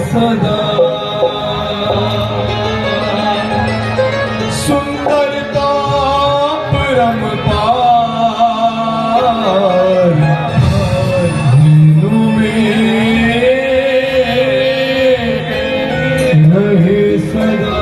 सदा सुंदरता परम्पार दिलों में रहे सदा।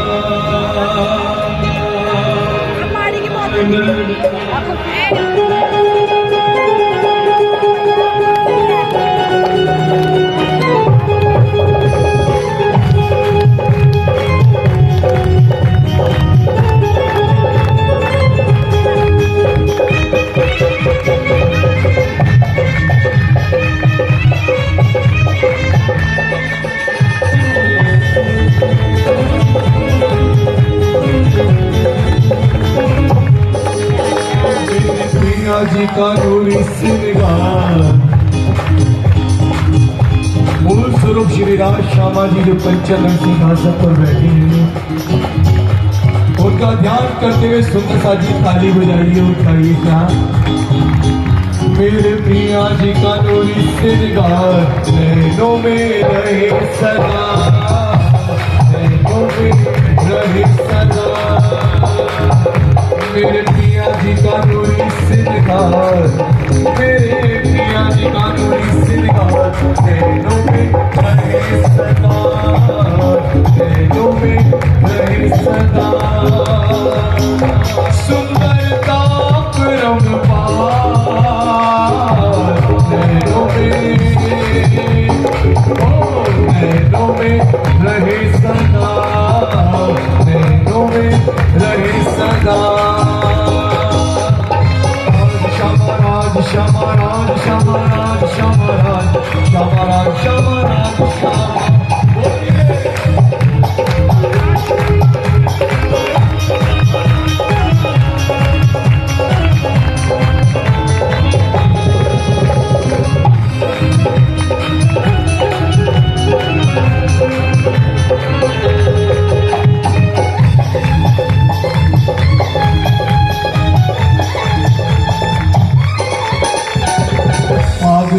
जी का नूर श्रृंगार मूल स्वरूप श्री राज श्यामा जी जो पंचन सिंहासन पर बैठे हैं, उनका ध्यान करते हुए सुंदर सा जी ताली बजाइए, उठाइए क्या। मेरे प्रिया जी का नूर श्रृंगार नैनों में रहे सदा, नैनों में रहे सदा। मेरे प्रिया जी का नूरी श्रृंगार, मेरे प्रिया जी का नूरी श्रृंगार नैनों में रहे सदा, नैनों में रहे सदा। सुंदरता परम्पार नैनों में, नैनों में रहे सदा, नैनों में रहे सदा। Shamaraj, Shamaraj, Shamaraj, Shamaraj, Shamaraj, Shamaraj, Shamaraj.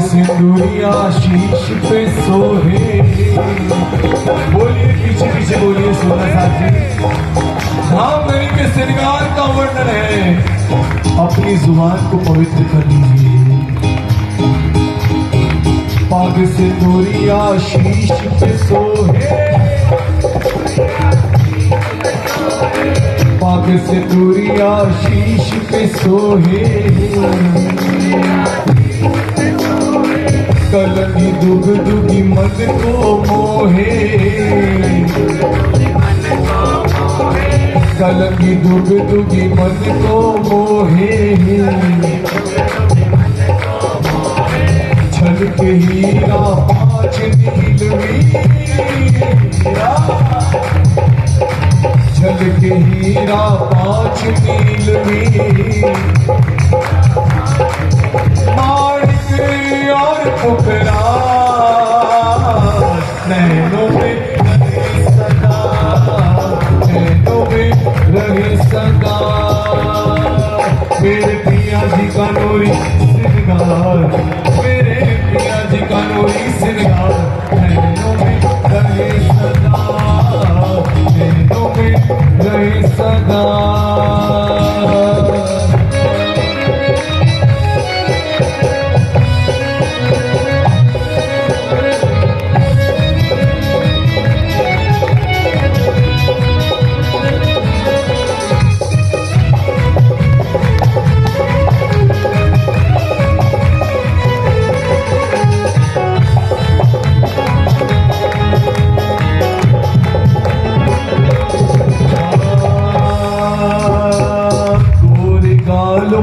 Sinduriya शीश पे सोहे, बोलिए पीछे पीछे बोलिए सोना साथी। धाम के श्रृंगार का वर्णन है, अपनी जुबान को पवित्र कर लीजिए। पाग सिंदूरिया शीश पे सोहे, पाग सिंदूरिया शीश पे सोहे। कलगी दुग दुगी मन को मोहे, कलगी दुग दुगी मन को मोहे। छल के हीरा पाँच नीलवीरा, छल के हीरा पाँच नीलवीरा। माणिक और फुकरा नैनों में रहे सदा, नैनों में रहे सदा। मेरे प्रिया जी का नूरी श्रृंगार, मेरे प्रिया जी का नूरी श्रृंगार नैनों में रहे सदा, नैनों में रहे सदा।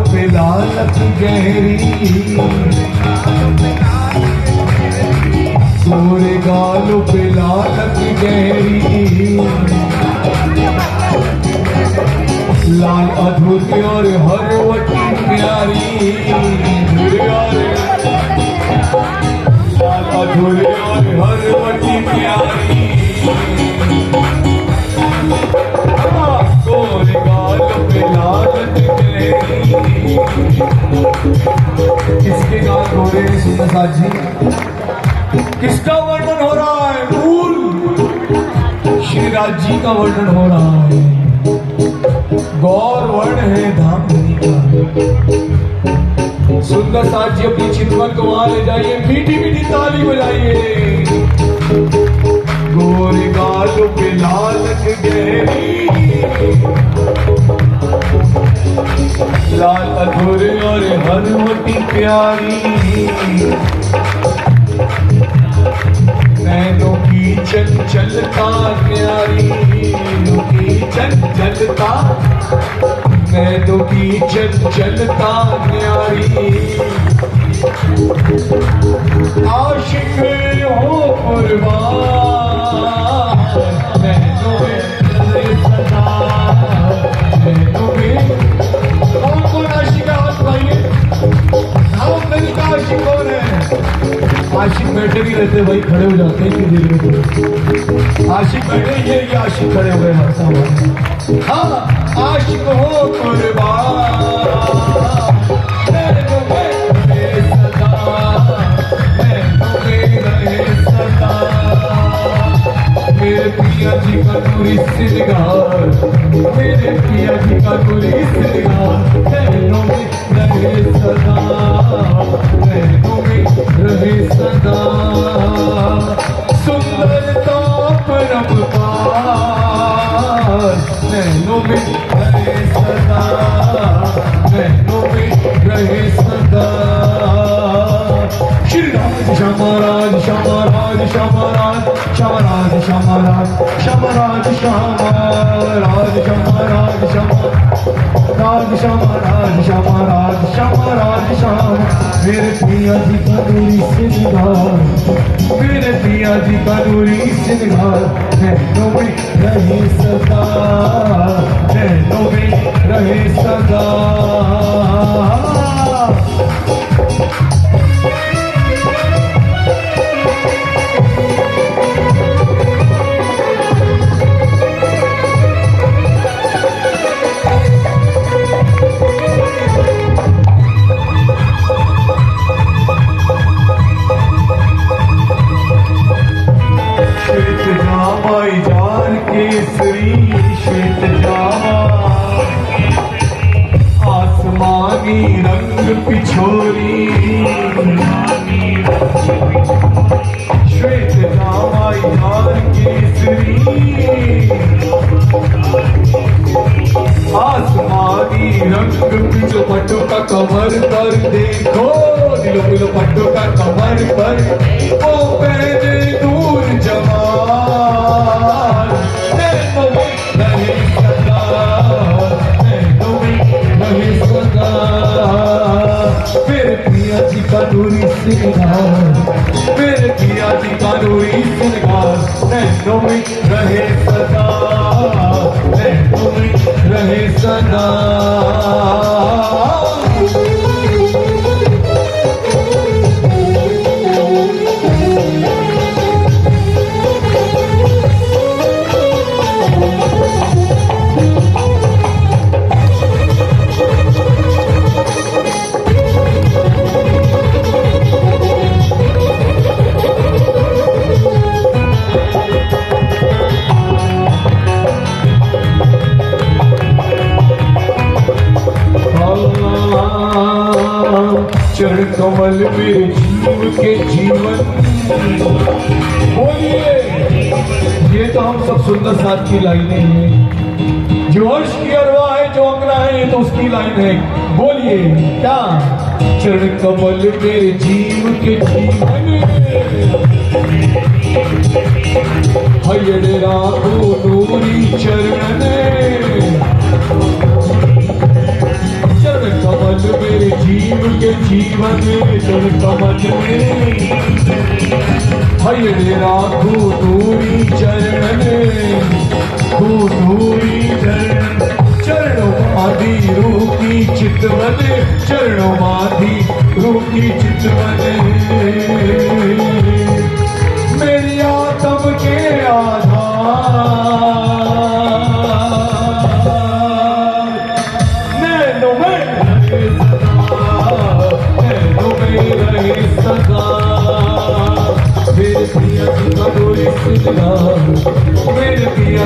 पे लालच गहरी, गोरे गालों पे लालच गहरी। लाल अधूरी और हरवटी प्यारी, लाल अधूरी और हरवटी प्यारी। गोरे गालों पे लालच गहरी। किसके गाल गोरे सुंदर साथ जी, किसका वर्णन हो रहा है? फूल गिरिराज जी का वर्णन हो रहा है। गौर वर्ण है धाम का। सुंदर साथ जी अपनी चितवन को वहां ले जाइए, मीठी मीठी ताली बजाइए। गोरे गालों पे लालच गहरी, लाल अधूरे और हनुमती प्यारी, नैनों की चंचलता न्यारी, की चंचलता, नैनों की चंचलता न्यारी। आशिक हो कुर्बान, नैनों में सदा, नैनों में। कौन आशिक है हाथ भाई? आप नहीं का आशिक कौन है? आशिक बैठे नहीं रहते भाई, खड़े हो जाते हैं कि धीरे धीरे। आशिक बैठे, ये आशिक खड़े हो गए हर सामान। हाँ, आशिक हो कुर्बान, नैनों में सदा, नैनों में रहे सदा। मेरे पिया जी का नूरी सिंगार, मेरे पिया जी का नूरी सिंगार, नैनों में रहे सदा, नैनों में रहे सदा। सुंदरता परमपार, नैनों में रहे सदा, नैनों में रहे सदा। श्री राज श्यामराज श्यामराज श्यामराज श्यामराज श्यामराज श्यामराज श्यामराज श्यामराज श्यामराज श्यामराज श्यामराज श्यामराज श्याम। मेरे पिया जी का नूरी सिंगार, मेरे पिया जी का नूरी सिंगार, नैनों में रहे सदा, नैनों में रहे सदा। केसरी श्वेत जामा, आसमानी रंग पिछोरी, श्वेत जामा यार केसरी, आसमानी रंग पिछो। पट्टों का कमर पर देखो, दिलो दिलो पट्टों का कमर पर, ओ पहने दूर जमाल, नैनों में रहे सदा, नैनों में रहे सदा। मेरे पिया जी का नूरी सिंगार, मेरे पिया जी का नूरी सिंगार, नैनों में रहे सदा, नैनों में रहे सदा। चरण कमल मेरे जीव के जीवन, बोलिए। ये तो हम सब सुंदर साथ की लाइनें हैं। जो अर्श की अरवा है, जो अंगना है, तो उसकी लाइन है। बोलिए क्या? चरण कमल मेरे जीव के जीवन, हयड़ राखो नूरी चरण, चरण कमल मेरे जीव के जीवन, चरण कमल में हयड़ राखो नूरी चरण, नूरी चरण। चरणों माधी रूकी चितवन, चरणों माधी रूकी चितवन, मेरी आत्म के आधार, नैनों में रहे सदा, नैनों में रहे सदा। मेरे पिया जी का नूरी सिंगार, मेरे पिया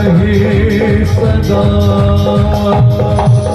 रहे सदा।